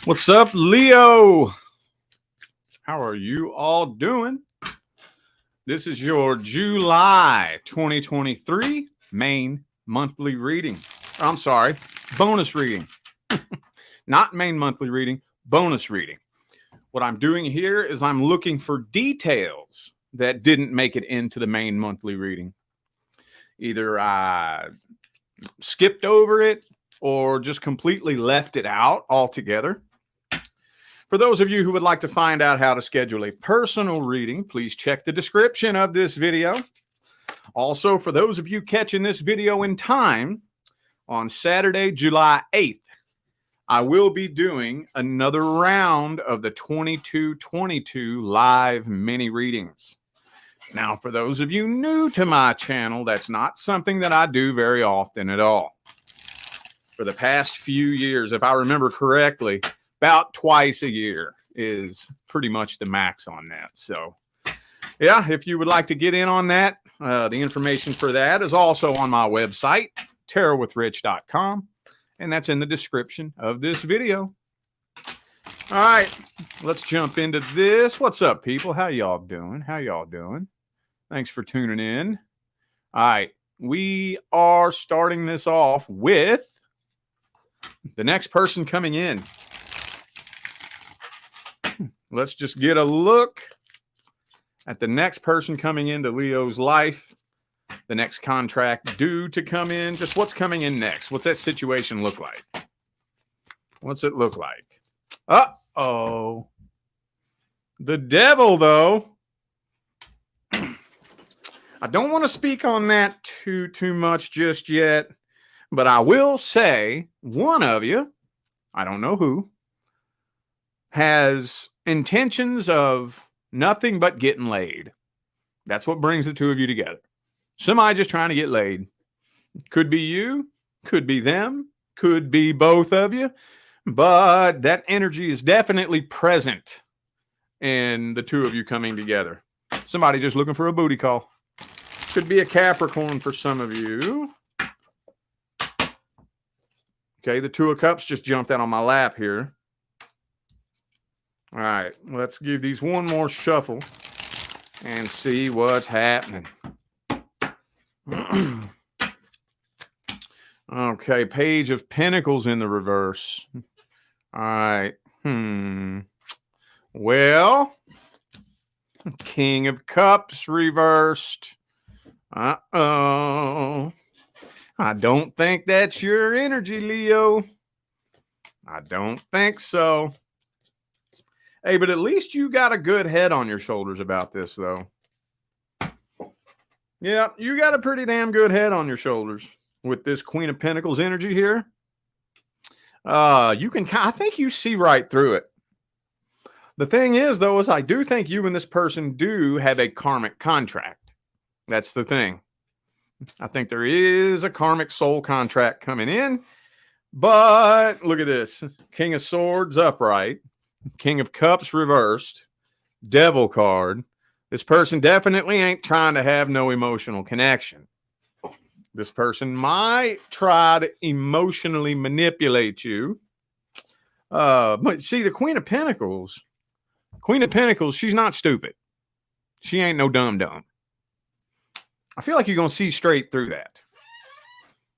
What's up, Leo? How are you all doing? This is your July 2023 main monthly reading. I'm sorry, bonus reading. Not main monthly reading, bonus reading. What I'm doing here is I'm looking for details that didn't make it into the main monthly reading. Either I skipped over it or just completely left it out altogether. For those of you who would like to find out how to schedule a personal reading, please check the description of this video. Also, for those of you catching this video in time, on Saturday, July 8th, I will be doing another round of the 2222 live mini readings. Now, for those of you new to my channel, that's not something that I do very often at all. For the past few years, if I remember correctly, about twice a year is pretty much the max on that. So, yeah, if you would like to get in on that, the information for that is also on my website, tarotwithrich.com, and that's in the description of this video. All right, let's jump into this. What's up, people? How y'all doing? How y'all doing? Thanks for tuning in. All right, we are starting this off with the next person coming in. Let's just get a look at the next person coming into Leo's life, the next contract due to come in. Just what's coming in next? What's that situation look like? What's it look like? Uh-oh. The devil, though. I don't want to speak on that too much just yet, but I will say one of you, I don't know who, has intentions of nothing but getting laid. That's what brings the two of you together. Somebody just trying to get laid. Could be you, could be them, could be both of you, but that energy is definitely present in the two of you coming together. Somebody just looking for a booty call. Could be a Capricorn for some of you. Okay, the Two of Cups just jumped out on my lap here. All right, let's give these one more shuffle and see what's happening. Okay, Page of Pentacles in the reverse. All right. Well, King of Cups reversed. Uh-oh. I don't think that's your energy, Leo. I don't think so. Hey, but at least you got a good head on your shoulders about this, though. Yeah, you got a pretty damn good head on your shoulders with this Queen of Pentacles energy here. I think you see right through it. The thing is, though, is I do think you and this person do have a karmic contract. That's the thing. I think there is a karmic soul contract coming in, but look at this. King of Swords upright. King of Cups reversed, Devil card. This person definitely ain't trying to have no emotional connection. This person might try to emotionally manipulate you. But see, the Queen of Pentacles, she's not stupid. She ain't no dumb. I feel like you're going to see straight through that.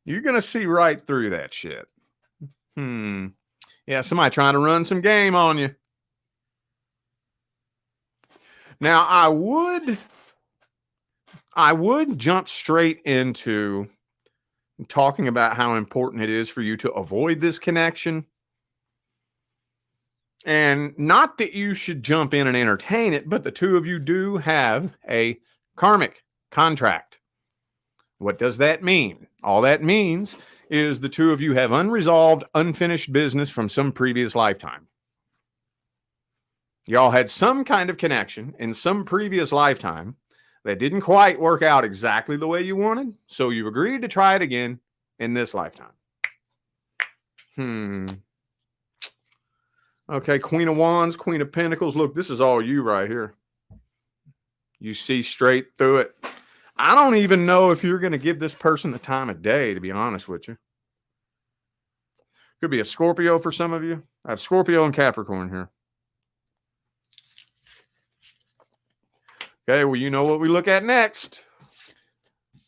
You're going to see right through that shit. Yeah, somebody trying to run some game on you. Now, I would jump straight into talking about how important it is for you to avoid this connection. And not that you should jump in and entertain it, but the two of you do have a karmic contract. What does that mean? All that means is the two of you have unresolved, unfinished business from some previous lifetime. Y'all had some kind of connection in some previous lifetime that didn't quite work out exactly the way you wanted, so you agreed to try it again in this lifetime. Okay, Queen of Wands, Queen of Pentacles. Look, this is all you right here. You see straight through it. I don't even know if you're going to give this person the time of day, to be honest with you. Could be a Scorpio for some of you. I have Scorpio and Capricorn here. Okay, well, you know what we look at next.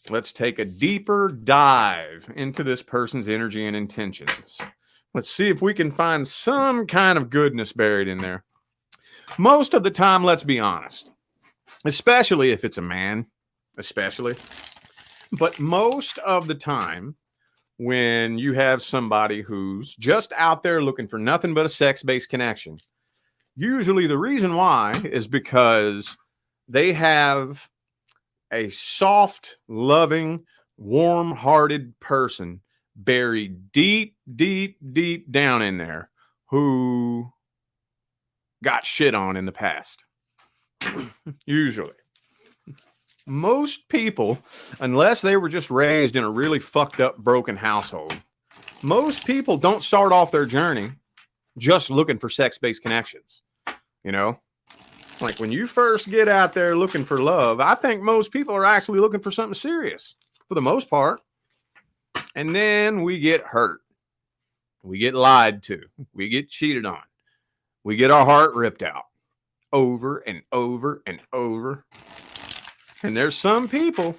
Let's take a deeper dive into this person's energy and intentions. Let's see if we can find some kind of goodness buried in there. Most of the time, let's be honest, especially if it's a man, especially. But most of the time, when you have somebody who's just out there looking for nothing but a sex-based connection, usually the reason why is because they have a soft, loving, warm-hearted person buried deep, deep, deep down in there who got shit on in the past. Usually. Most people, unless they were just raised in a really fucked up, broken household, most people don't start off their journey just looking for sex-based connections. You know? Like when you first get out there looking for love, I think most people are actually looking for something serious for the most part. And then we get hurt. We get lied to. We get cheated on. We get our heart ripped out over and over and over. And there's some people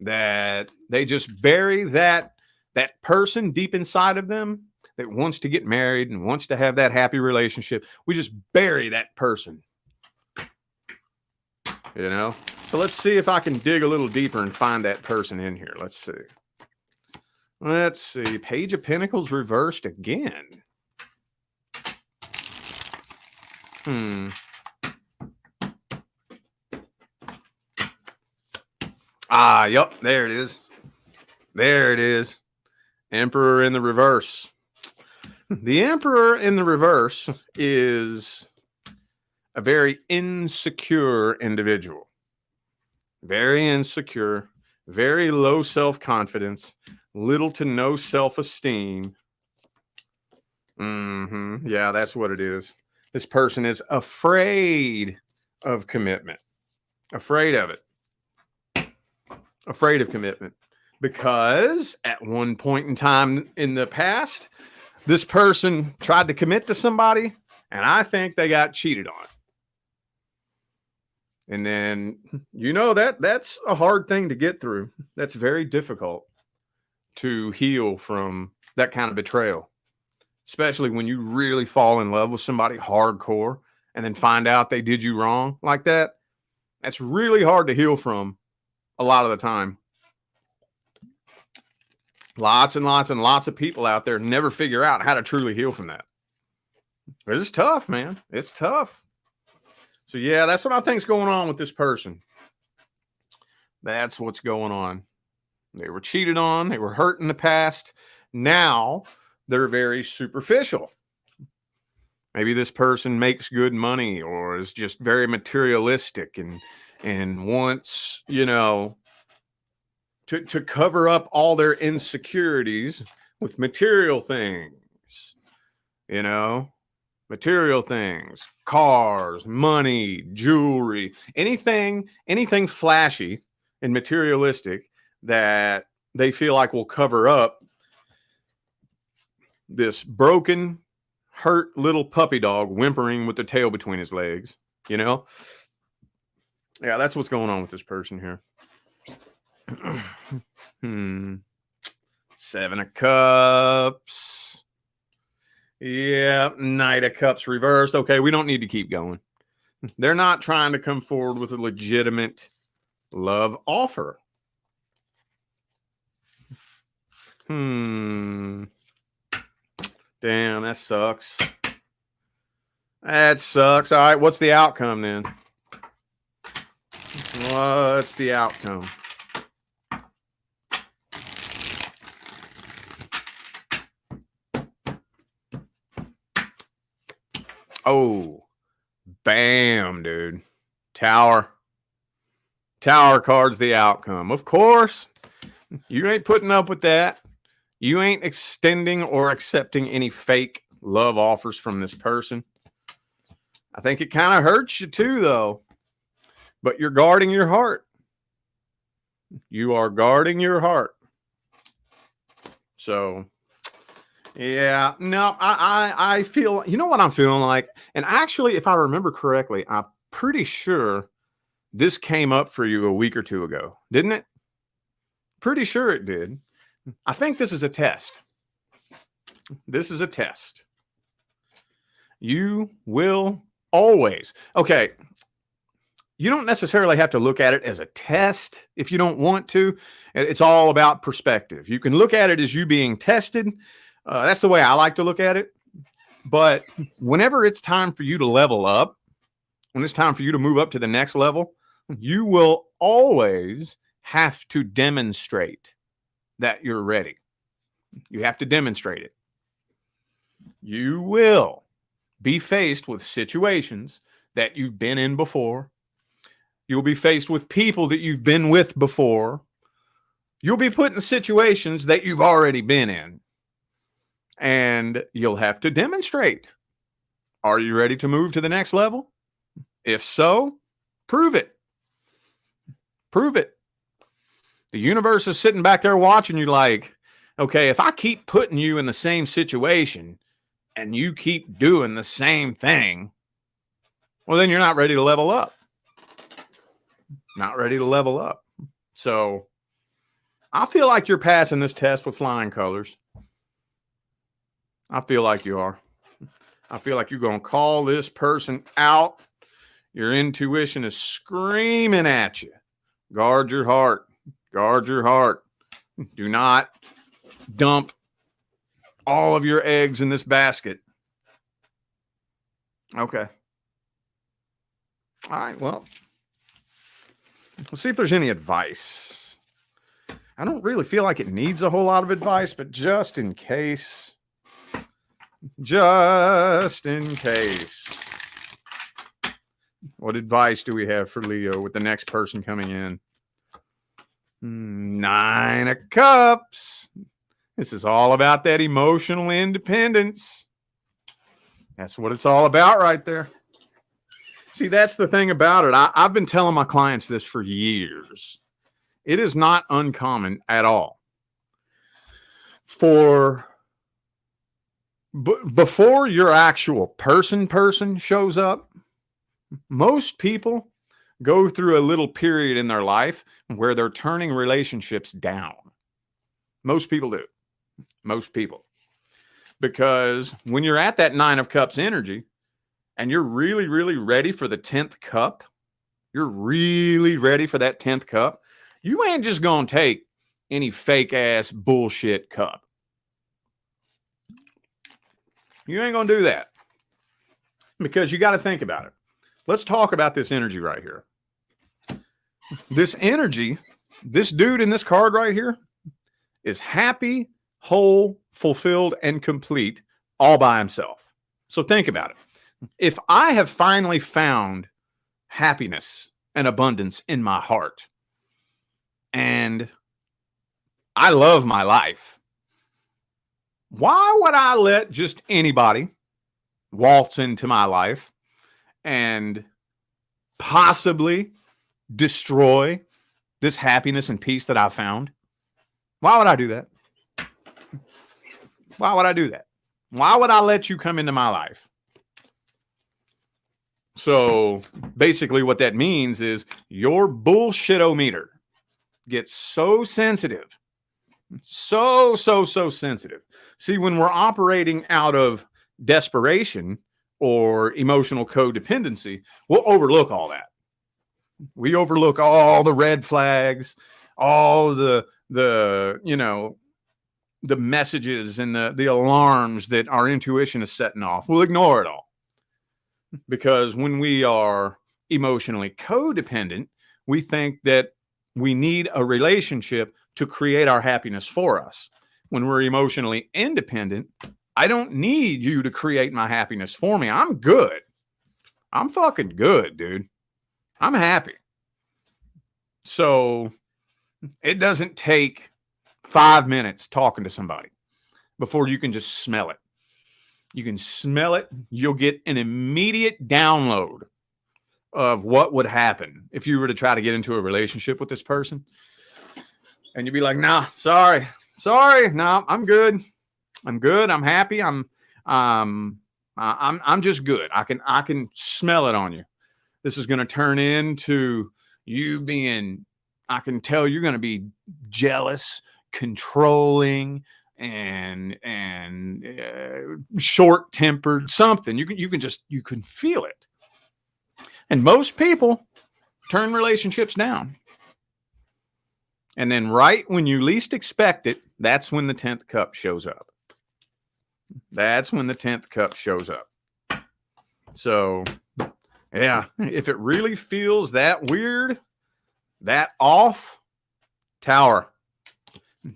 that they just bury that person deep inside of them that wants to get married and wants to have that happy relationship. We just bury that person. You know? So let's see if I can dig a little deeper and find that person in here. Let's see. Let's see. Page of Pentacles reversed again. Ah, yep. There it is. There it is. Emperor in the reverse. The Emperor in the reverse is a very insecure individual. Very insecure. Very low self-confidence. Little to no self-esteem. Yeah, that's what it is. This person is afraid of commitment. Afraid of it. Afraid of commitment. Because at one point in time in the past, this person tried to commit to somebody, and I think they got cheated on. And then, you know, that's a hard thing to get through. That's very difficult to heal from that kind of betrayal, especially when you really fall in love with somebody hardcore and then find out they did you wrong like that. That's really hard to heal from a lot of the time. Lots and lots and lots of people out there never figure out how to truly heal from that. It's tough, man. It's tough. So yeah, that's what I think is going on with this person. That's what's going on. They were cheated on. They were hurt in the past. Now they're very superficial. Maybe this person makes good money or is just very materialistic and wants, you know, to cover up all their insecurities with material things, you know, material things, cars, money, jewelry, anything flashy and materialistic that they feel like will cover up this broken, hurt little puppy dog whimpering with the tail between his legs, you know? Yeah, that's what's going on with this person here. 7 of Cups. Yeah, Knight of Cups reversed. Okay, we don't need to keep going. They're not trying to come forward with a legitimate love offer. Damn, that sucks. That sucks. All right, what's the outcome then? What's the outcome? Oh, bam, dude. Tower. Tower card's the outcome. Of course, you ain't putting up with that. You ain't extending or accepting any fake love offers from this person. I think it kind of hurts you too, though. But you're guarding your heart. You are guarding your heart. So, Yeah, no, I feel, you know what I'm feeling like? And actually, if I remember correctly, I'm pretty sure this came up for you a week or two ago, didn't it? Pretty sure it did. I think this is a test. This is a test. You will always, okay, you don't necessarily have to look at it as a test if you don't want to. It's all about perspective. You can look at it as you being tested. That's the way I like to look at it. But whenever it's time for you to level up, when it's time for you to move up to the next level, you will always have to demonstrate that you're ready. You have to demonstrate it. You will be faced with situations that you've been in before. You'll be faced with people that you've been with before. You'll be put in situations that you've already been in. And you'll have to demonstrate. Are you ready to move to the next level? If so, prove it. Prove it. The universe is sitting back there watching you like, okay, if I keep putting you in the same situation and you keep doing the same thing, well, then you're not ready to level up. Not ready to level up. So I feel like you're passing this test with flying colors. I feel like you are. I feel like you're going to call this person out. Your intuition is screaming at you. Guard your heart. Guard your heart. Do not dump all of your eggs in this basket. Okay. All right, well, let's see if there's any advice. I don't really feel like it needs a whole lot of advice, but just in case. Just in case. What advice do we have for Leo with the next person coming in? 9 of Cups. This is all about that emotional independence. That's what it's all about right there. See, that's the thing about it. I've been telling my clients this for years. It is not uncommon at all for before your actual person shows up, most people go through a little period in their life where they're turning relationships down. Most people do. Most people. Because when you're at that 9 of Cups energy and you're really, really ready for the 10th cup, you're really ready for that 10th cup, you ain't just going to take any fake ass bullshit cup. You ain't going to do that. Because you got to think about it. Let's talk about this energy right here. This energy, this dude in this card right here is happy, whole, fulfilled, and complete all by himself. So think about it. If I have finally found happiness and abundance in my heart, and I love my life, why would I let just anybody waltz into my life and possibly destroy this happiness and peace that I found? Why would I do that? Why would I do that? Why would I let you come into my life? So basically what that means is your bullshit-o-meter gets so sensitive. So sensitive. See, when we're operating out of desperation or emotional codependency, we'll overlook all that. We overlook all the red flags, all the messages and the alarms that our intuition is setting off. We'll ignore it all. Because when we are emotionally codependent, we think that we need a relationship to create our happiness for us. When we're emotionally independent, I don't need you to create my happiness for me. I'm good. I'm fucking good, dude. I'm happy. So it doesn't take 5 minutes talking to somebody before you can just smell it. You can smell it. You'll get an immediate download of what would happen if you were to try to get into a relationship with this person. And you'd be like, nah, sorry, nah, I'm good. I'm good. I'm happy. I'm just good. I can smell it on you. This is going to turn into you being, I can tell you're going to be jealous, controlling, and short-tempered, something. You can feel it. And most people turn relationships down. And then right when you least expect it, that's when the 10th cup shows up. That's when the 10th cup shows up. So, yeah, if it really feels that weird, that off, Tower,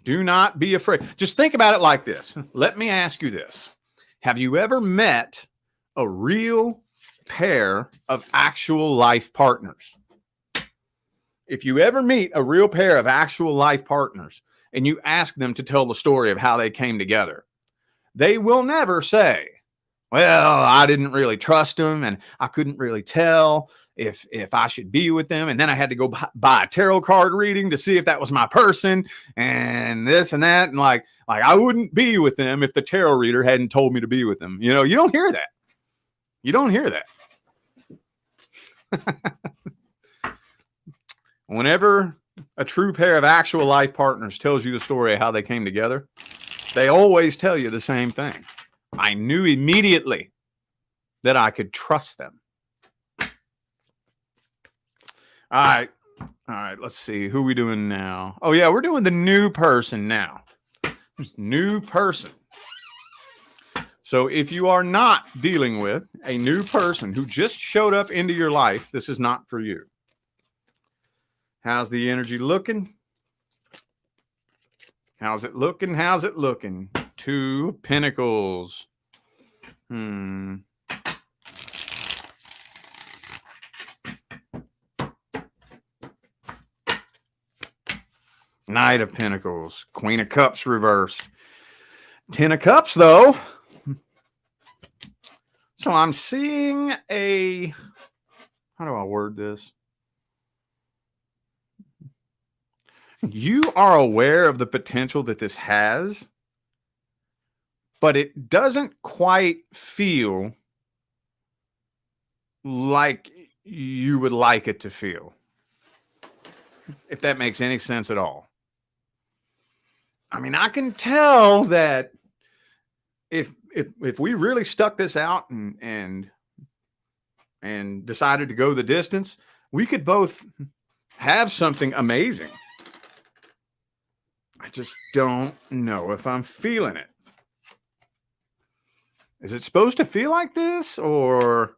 do not be afraid. Just think about it like this. Let me ask you this. Have you ever met a real pair of actual life partners? If you ever meet a real pair of actual life partners and you ask them to tell the story of how they came together, they will never say, well, I didn't really trust them and I couldn't really tell if I should be with them. And then I had to go buy a tarot card reading to see if that was my person and this and that. And like I wouldn't be with them if the tarot reader hadn't told me to be with them. You know, you don't hear that. You don't hear that. Whenever a true pair of actual life partners tells you the story of how they came together, they always tell you the same thing. I knew immediately that I could trust them. All right, let's see. Who are we doing now? Oh, yeah, we're doing the new person now. New person. So if you are not dealing with a new person who just showed up into your life, this is not for you. How's the energy looking? How's it looking? How's it looking? 2 of Pentacles. Knight of Pentacles. Queen of Cups reversed. 10 of Cups, though. So I'm seeing a... How do I word this? You are aware of the potential that this has, but it doesn't quite feel like you would like it to feel, if that makes any sense at all. I mean, I can tell that if we really stuck this out and decided to go the distance, we could both have something amazing. I just don't know if I'm feeling it. Is it supposed to feel like this, or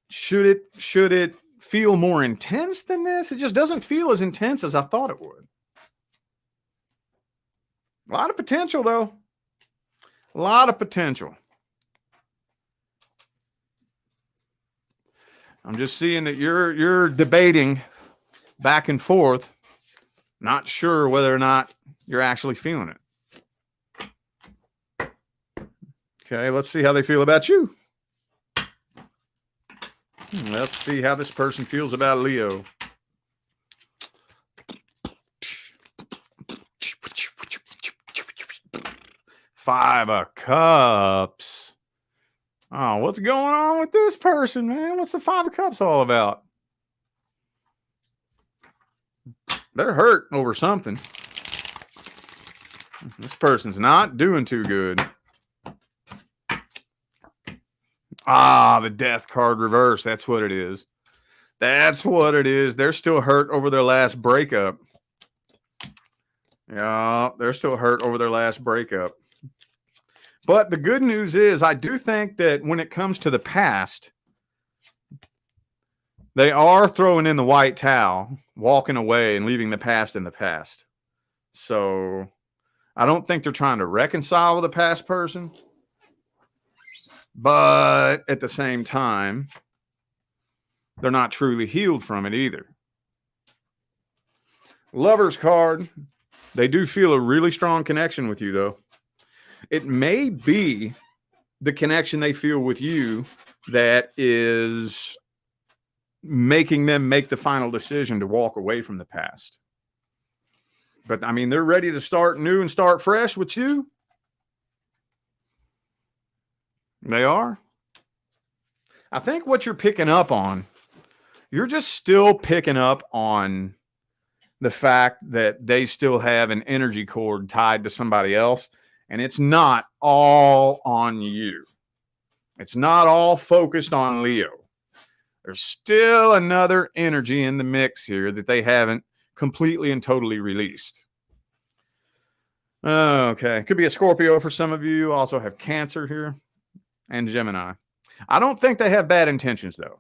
should it feel more intense than this? It just doesn't feel as intense as I thought it would. A lot of potential, though. A lot of potential. I'm just seeing that you're debating back and forth. Not sure whether or not you're actually feeling it. Okay, let's see how they feel about you. Let's see how this person feels about Leo. Five of Cups. Oh, what's going on with this person, man? What's the Five of Cups all about? They're hurt over something. This person's not doing too good. Ah, the Death card reverse. That's what it is. That's what it is. They're still hurt over their last breakup. Yeah, they're still hurt over their last breakup. But the good news is, I do think that when it comes to the past, they are throwing in the white towel, walking away and leaving the past in the past. So I don't think they're trying to reconcile with a past person. But at the same time, they're not truly healed from it either. Lover's card. They do feel a really strong connection with you, though. It may be the connection they feel with you that is making them make the final decision to walk away from the past. But I mean, they're ready to start new and start fresh with you. They are. I think what you're picking up on, you're just still picking up on the fact that they still have an energy cord tied to somebody else, and it's not all on you. It's not all focused on Leo. There's still another energy in the mix here that they haven't completely and totally released. Okay. Could be a Scorpio for some of you. Also have Cancer here and Gemini. I don't think they have bad intentions, though.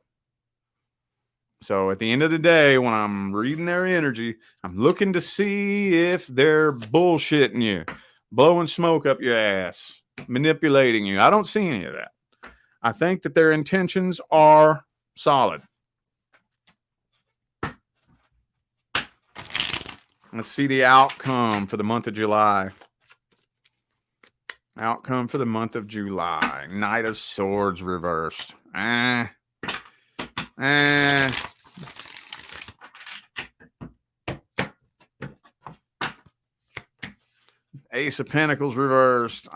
So at the end of the day, when I'm reading their energy, I'm looking to see if they're bullshitting you, blowing smoke up your ass, manipulating you. I don't see any of that. I think that their intentions are solid. Let's see the outcome for the month of July. Outcome for the month of July. Knight of Swords reversed. Ace of Pentacles reversed.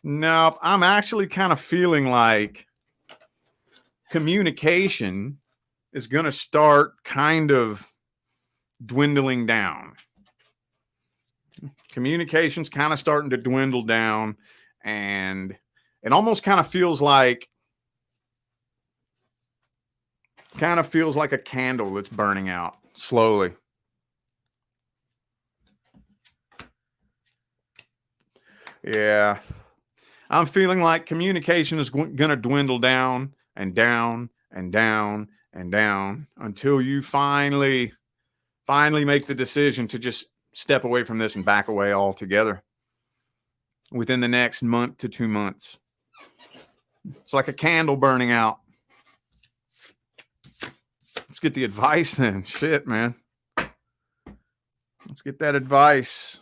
Nope. I'm actually kind of feeling like communication is going to start kind of dwindling down. Communication's kind of starting to dwindle down, and it almost kind of feels like a candle that's burning out slowly. Yeah. I'm feeling like communication is going to dwindle down and down and down and down until you finally make the decision to just step away from this and back away altogether within the next month to 2 months. It's like a candle burning out. Let's get the advice then. Shit, man. Let's get that advice.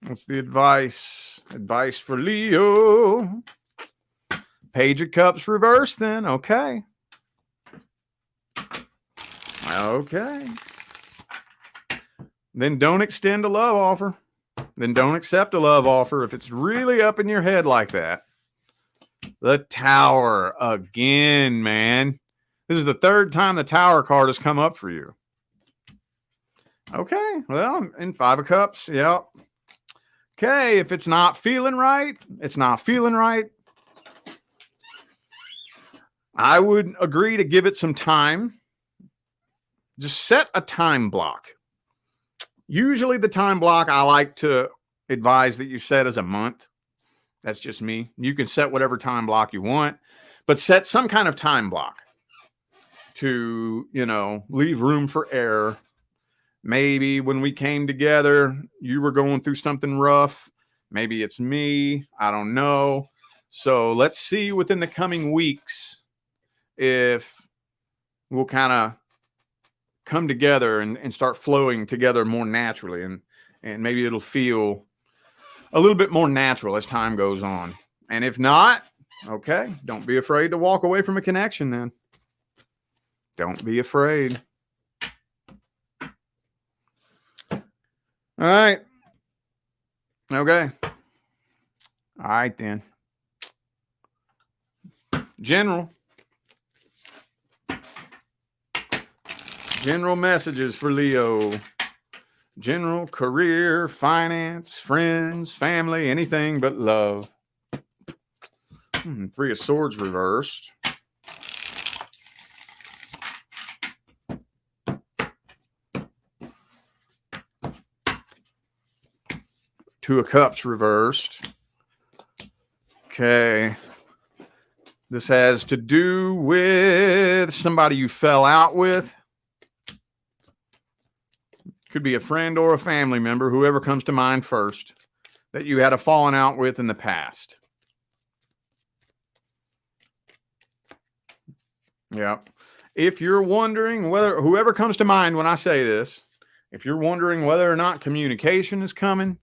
What's the advice? Advice for Leo. Page of Cups reversed then. Okay. Okay. Then don't extend a love offer. Then don't accept a love offer if it's really up in your head like that. The Tower again, man. This is the third time the Tower card has come up for you. Okay. Well, in Five of Cups. Yep. Okay. If it's not feeling right, it's not feeling right. I would agree to give it some time. Just set a time block. Usually the time block I like to advise that you set as a month. That's just me. You can set whatever time block you want, but set some kind of time block to, leave room for error. Maybe when we came together, you were going through something rough. Maybe it's me. I don't know. So let's see within the coming weeks if we'll kind of come together and start flowing together more naturally. And maybe it'll feel a little bit more natural as time goes on. And if not, okay, don't be afraid to walk away from a connection then. Don't be afraid. All right. Okay. All right then. General messages for Leo. General, career, finance, friends, family, anything but love. Three of Swords reversed. Two of Cups reversed. Okay. This has to do with somebody you fell out with. Could be a friend or a family member, whoever comes to mind first, that you had a falling out with in the past. Yeah. If you're wondering whoever comes to mind when I say this, if you're wondering whether or not communication is coming,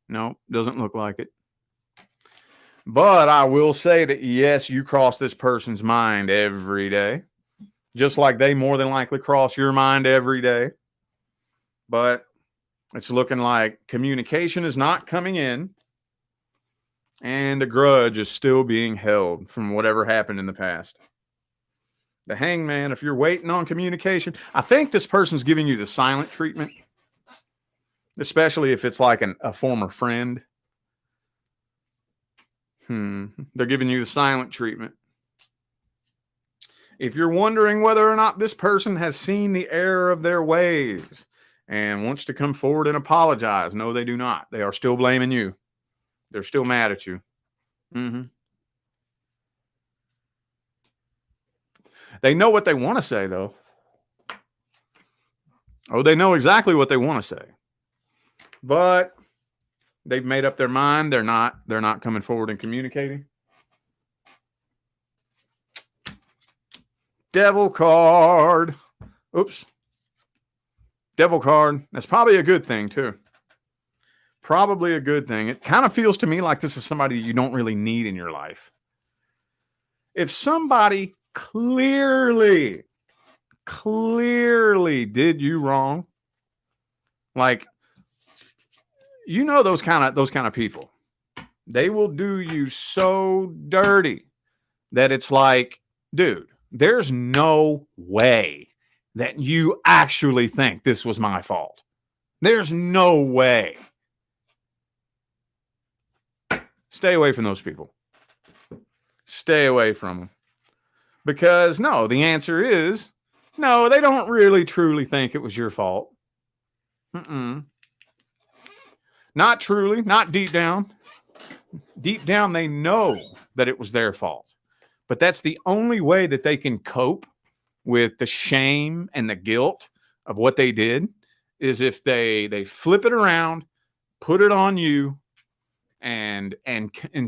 no, doesn't look like it. But I will say that, yes, you cross this person's mind every day. just like they more than likely cross your mind every day. But it's looking like communication is not coming in, and a grudge is still being held from whatever happened in the past. The Hangman, if you're waiting on communication, I think this person's giving you the silent treatment, especially if it's like a former friend. They're giving you the silent treatment. If you're wondering whether or not this person has seen the error of their ways and wants to come forward and apologize, no, they do not. They are still blaming you. They're still mad at you. They know what they want to say, though. Oh, they know exactly what they want to say. But they've made up their mind. They're not coming forward and communicating. Devil card. Oops. Devil card. That's probably a good thing, too. Probably a good thing. It kind of feels to me like this is somebody you don't really need in your life. If somebody clearly did you wrong, like, you know, those kind of people, they will do you so dirty that it's like, dude, there's no way that you actually think this was my fault. There's no way. Stay away from those people. Stay away from them. Because no, the answer is no, they don't really truly think it was your fault. Not truly, not deep down. Deep down, they know that it was their fault. But that's the only way that they can cope with the shame and the guilt of what they did, is if they flip it around, put it on you, and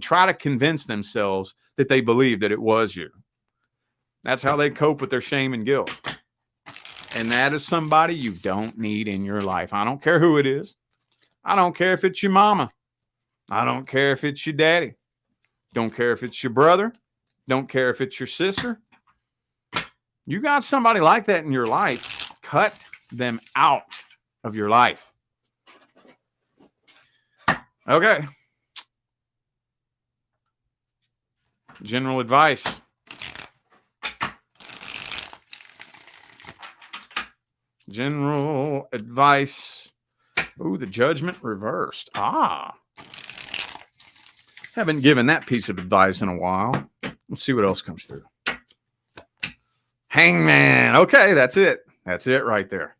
try to convince themselves that they believe that it was you. That's how they cope with their shame and guilt. And that is somebody you don't need in your life. I don't care who it is. I don't care if it's your mama. I don't care if it's your daddy. Don't care if it's your brother. Don't care if it's your sister. You got somebody like that in your life, cut them out of your life. Okay. General advice. General advice. Ooh, the Judgment reversed. Haven't given that piece of advice in a while. Let's see what else comes through. Hangman. Okay, that's it. That's it right there.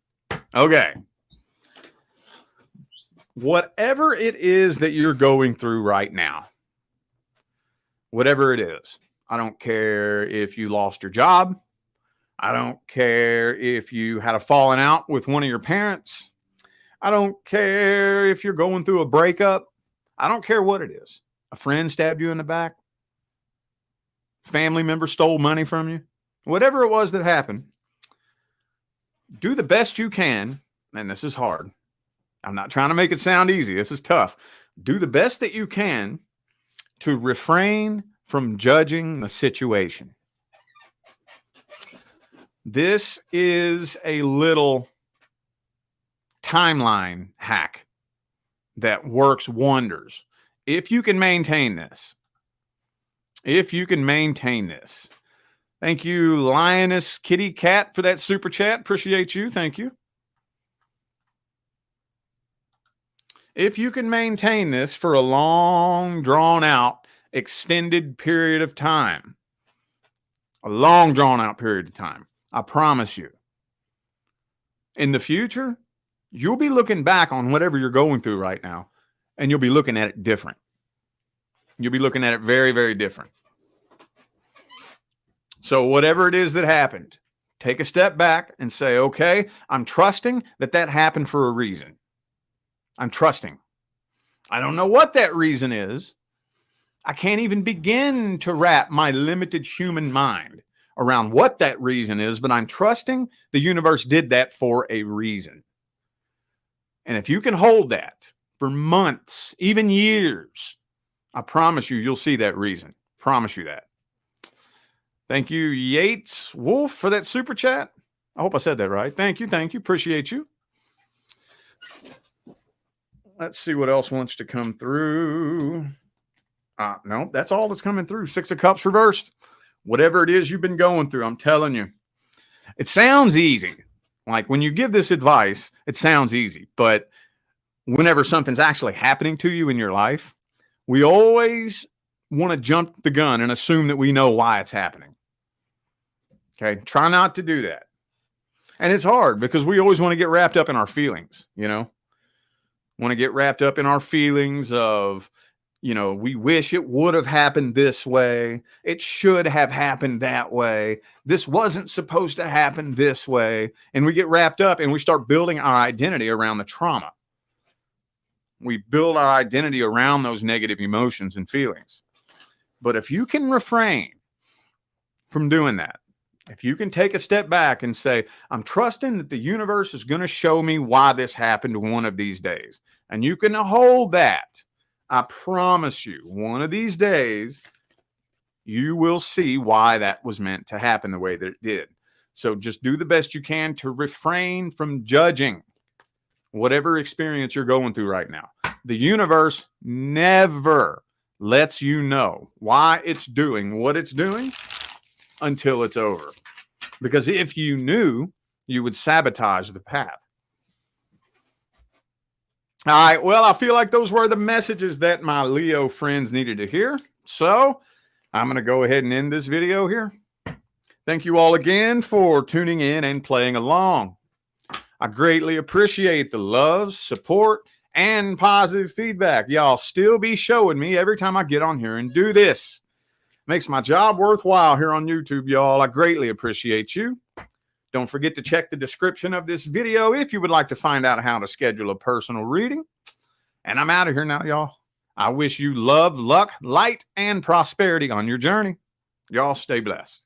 Okay. Whatever it is that you're going through right now, whatever it is, I don't care if you lost your job. I don't care if you had a falling out with one of your parents. I don't care if you're going through a breakup. I don't care what it is. A friend stabbed you in the back. Family member stole money from you. Whatever it was that happened, do the best you can. And this is hard. I'm not trying to make it sound easy. This is tough. Do the best that you can to refrain from judging the situation. This is a little timeline hack that works wonders. If you can maintain this. Thank you, Lioness Kitty Cat, for that super chat. Appreciate you. Thank you. If you can maintain this for a long, drawn out, extended period of time, a long, drawn out period of time, I promise you, in the future, you'll be looking back on whatever you're going through right now, and you'll be looking at it different. You'll be looking at it very, very different. So whatever it is that happened, take a step back and say, okay, I'm trusting that happened for a reason. I'm trusting. I don't know what that reason is. I can't even begin to wrap my limited human mind around what that reason is, but I'm trusting the universe did that for a reason. And if you can hold that for months, even years, I promise you, you'll see that reason. Promise you that. Thank you, Yates Wolf, for that super chat. I hope I said that right. Thank you. Thank you. Appreciate you. Let's see what else wants to come through. No, that's all that's coming through. 6 of Cups reversed. Whatever it is you've been going through, I'm telling you. It sounds easy. Like when you give this advice, it sounds easy. But whenever something's actually happening to you in your life, we always want to jump the gun and assume that we know why it's happening. Okay, try not to do that. And it's hard because we always want to get wrapped up in our feelings, you know? Want to get wrapped up in our feelings of, you know, we wish it would have happened this way. It should have happened that way. This wasn't supposed to happen this way. And we get wrapped up and we start building our identity around the trauma. We build our identity around those negative emotions and feelings. But if you can refrain from doing that, if you can take a step back and say, I'm trusting that the universe is going to show me why this happened one of these days. And you can hold that. I promise you, one of these days, you will see why that was meant to happen the way that it did. So just do the best you can to refrain from judging whatever experience you're going through right now. The universe never lets you know why it's doing what it's doing until it's over. Because if you knew, you would sabotage the path. All right, well, I feel like those were the messages that my Leo friends needed to hear. So I'm going to go ahead and end this video here. Thank you all again for tuning in and playing along. I greatly appreciate the love, support, and positive feedback y'all still be showing me every time I get on here and do this. Makes my job worthwhile here on YouTube, y'all. I greatly appreciate you. Don't forget to check the description of this video if you would like to find out how to schedule a personal reading. And I'm out of here now, y'all. I wish you love, luck, light, and prosperity on your journey. Y'all stay blessed.